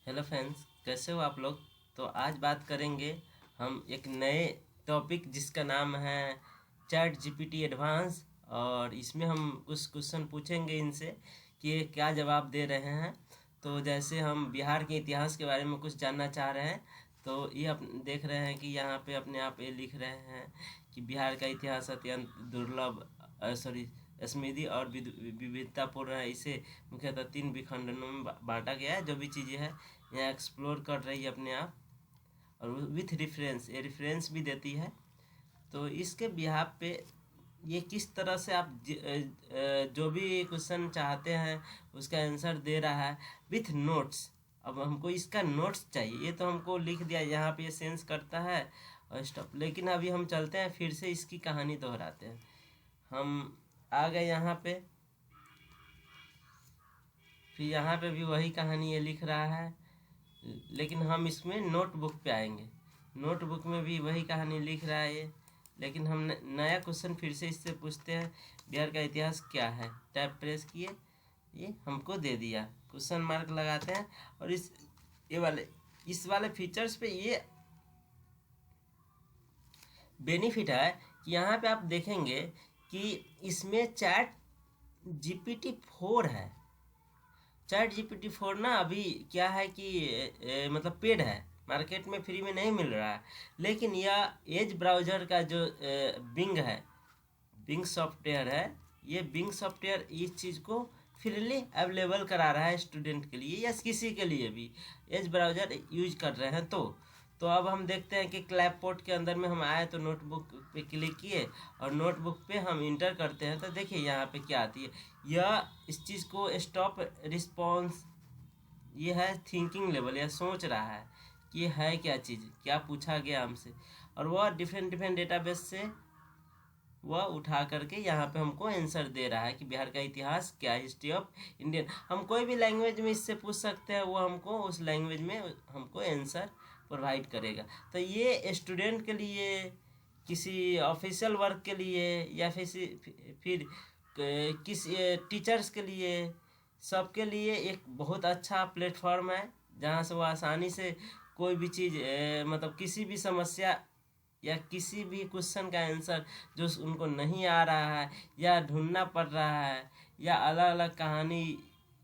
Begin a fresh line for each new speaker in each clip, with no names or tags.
Hello friends, कैसे हो आप लोग। तो आज बात करेंगे हम एक नए टॉपिक जिसका नाम है चैट जीपीटी एडवांस। और इसमें हम कुछ क्वेश्चन पूछेंगे इनसे कि ये क्या जवाब दे रहे हैं। तो जैसे हम बिहार के इतिहास के बारे में कुछ जानना चाह रहे हैं, तो ये देख रहे हैं कि यहाँ पे अपने आप ये लिख रहे हैं कि बिहार का इतिहास अत्यंत दुर्लभ समृद्धि और विविधतापूर्ण है। इसे मुख्यतः 3 विखंडनों में बांटा गया है। जो भी चीज़ें हैं यहाँ एक्सप्लोर कर रही है अपने आप, और विथ रेफरेंस, ये रेफरेंस भी देती है। तो इसके बिहाफ पे ये किस तरह से आप जो भी क्वेश्चन चाहते हैं उसका आंसर दे रहा है विथ नोट्स। अब हमको इसका नोट्स चाहिए, ये तो हमको लिख दिया यहाँ पे, ये सेंस करता है और स्टॉप। लेकिन अभी हम चलते हैं, फिर से इसकी कहानी दोहराते हैं। हम आ गए यहाँ पे, फिर यहाँ पे भी वही कहानी ये लिख रहा है, लेकिन हम इसमें नोटबुक पे आएंगे। नोटबुक में भी वही कहानी लिख रहा है ये, लेकिन हम नया क्वेश्चन फिर से इससे पूछते हैं, बिहार का इतिहास क्या है। टैब प्रेस किए, ये हमको दे दिया, क्वेश्चन मार्क लगाते हैं। और इस वाले फीचर्स पे ये बेनिफिट है कि यहाँ पे आप देखेंगे कि इसमें चैट जीपीटी 4 है। चैट जीपीटी 4 ना अभी क्या है कि मतलब पेड है, मार्केट में फ्री में नहीं मिल रहा है। लेकिन यह एज ब्राउज़र का जो बिंग है, बिंग सॉफ्टवेयर है, ये बिंग सॉफ्टवेयर इस चीज़ को फ्रीली अवेलेबल करा रहा है स्टूडेंट के लिए या किसी के लिए भी एज ब्राउज़र यूज कर रहे हैं। तो अब हम देखते हैं कि क्लैपबोर्ड के अंदर में हम आए तो नोटबुक पे क्लिक किए और नोटबुक पे हम इंटर करते हैं। तो देखिए यहाँ पे क्या आती है, यह इस चीज़ को स्टॉप रिस्पॉन्स, ये है थिंकिंग लेवल, यह सोच रहा है कि ये है क्या चीज़, क्या पूछा गया हमसे। और वह डिफरेंट डिफरेंट डेटाबेस से वह उठा करके यहाँ पे हमको आंसर दे रहा है कि बिहार का इतिहास क्या है, हिस्ट्री ऑफ इंडियन। हम कोई भी लैंग्वेज में इससे पूछ सकते हैं, वो हमको उस लैंग्वेज में हमको आंसर प्रोवाइड करेगा। तो ये स्टूडेंट के लिए, किसी ऑफिशियल वर्क के लिए, या फिर किस टीचर्स के लिए, सबके लिए एक बहुत अच्छा प्लेटफॉर्म है, जहाँ से वो आसानी से कोई भी चीज़ मतलब किसी भी समस्या या किसी भी क्वेश्चन का आंसर जो उनको नहीं आ रहा है या ढूंढना पड़ रहा है या अलग अलग कहानी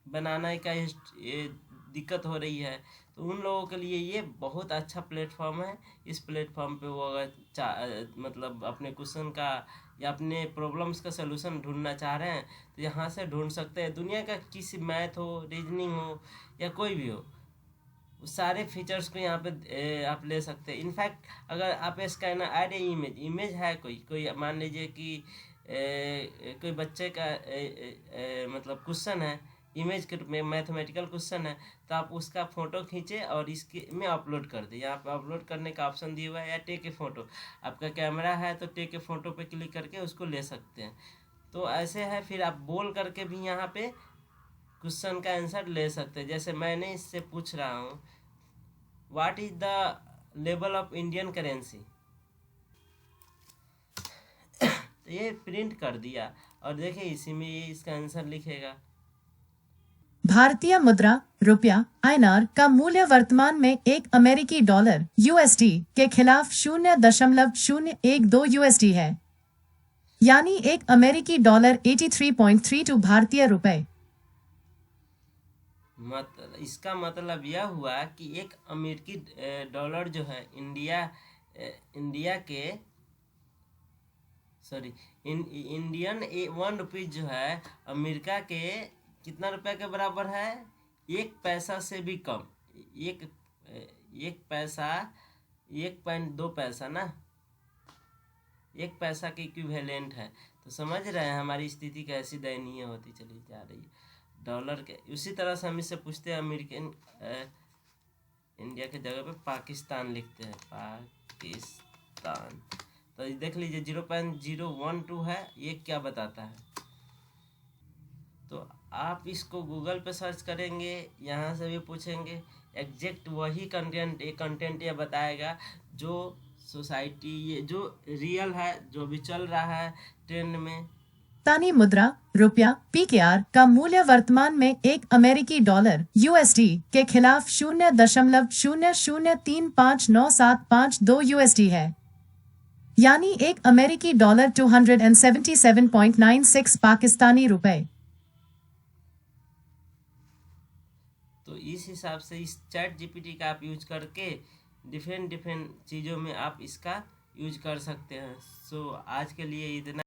बनाने का ये दिक्कत हो रही है, तो उन लोगों के लिए ये बहुत अच्छा प्लेटफॉर्म है। इस प्लेटफॉर्म पे वो अगर मतलब अपने क्वेश्चन का या अपने प्रॉब्लम्स का सलूशन ढूंढना चाह रहे हैं तो यहाँ से ढूंढ सकते हैं। दुनिया का किसी मैथ हो, रीजनिंग हो या कोई भी हो, सारे फीचर्स को यहाँ पे आप ले सकते हैं। इनफैक्ट अगर आप स्कैनर ऐड इमेज है, कोई मान लीजिए कि कोई बच्चे का मतलब क्वेश्चन है, इमेज के रूप में मैथमेटिकल क्वेश्चन है, तो आप उसका फ़ोटो खींचे और इसके में अपलोड कर दें। यहाँ पे अपलोड करने का ऑप्शन दिया हुआ है, या टेक ए फ़ोटो, आपका कैमरा है तो टेक ए फ़ोटो पे क्लिक करके उसको ले सकते हैं। तो ऐसे है, फिर आप बोल करके भी यहाँ पे क्वेश्चन का आंसर ले सकते हैं। जैसे मैंने इससे पूछ रहा हूँ, what is the level of Indian currency, तो ये प्रिंट कर दिया और देखिए इसी में ये इसका आंसर लिखेगा।
भारतीय मुद्रा रुपया INR का मूल्य वर्तमान में एक अमेरिकी डॉलर USD के खिलाफ 0.012 USD है, यानी एक अमेरिकी डॉलर 83.32 भारतीय रुपए।
इसका मतलब यह हुआ कि एक अमेरिकी डॉलर जो है इंडिया के इंडियन 1 रुपीज जो है अमेरिका के कितना रुपए के बराबर है, 1 पैसा से भी कम। एक पैसा 1.2 पैसा ना, 1 पैसा के इक्विवेलेंट है। तो समझ रहे हैं हमारी स्थिति कैसी दयनीय होती चली जा रही है डॉलर के। उसी तरह से हम इससे पूछते हैं अमेरिकन, इंडिया के जगह पे पाकिस्तान लिखते हैं, पाकिस्तान। तो देख लीजिए 0.012 है, ये क्या बताता है। तो आप इसको गूगल पे सर्च करेंगे, यहाँ से भी पूछेंगे, एग्जैक्ट वही कंटेंट ये बताएगा जो सोसाइटी, ये जो रियल है, जो भी चल रहा है ट्रेंड में,
तानी मुद्रा रुपया PKR का मूल्य वर्तमान में एक अमेरिकी डॉलर USD के खिलाफ 0.00359752 USD है, यानी एक अमेरिकी डॉलर 277.96 पाकिस्तानी रुपए।
तो इस हिसाब से इस चैट जीपीटी का आप यूज करके डिफरेंट डिफरेंट चीज़ों में आप इसका यूज कर सकते हैं। सो आज के लिए इतना।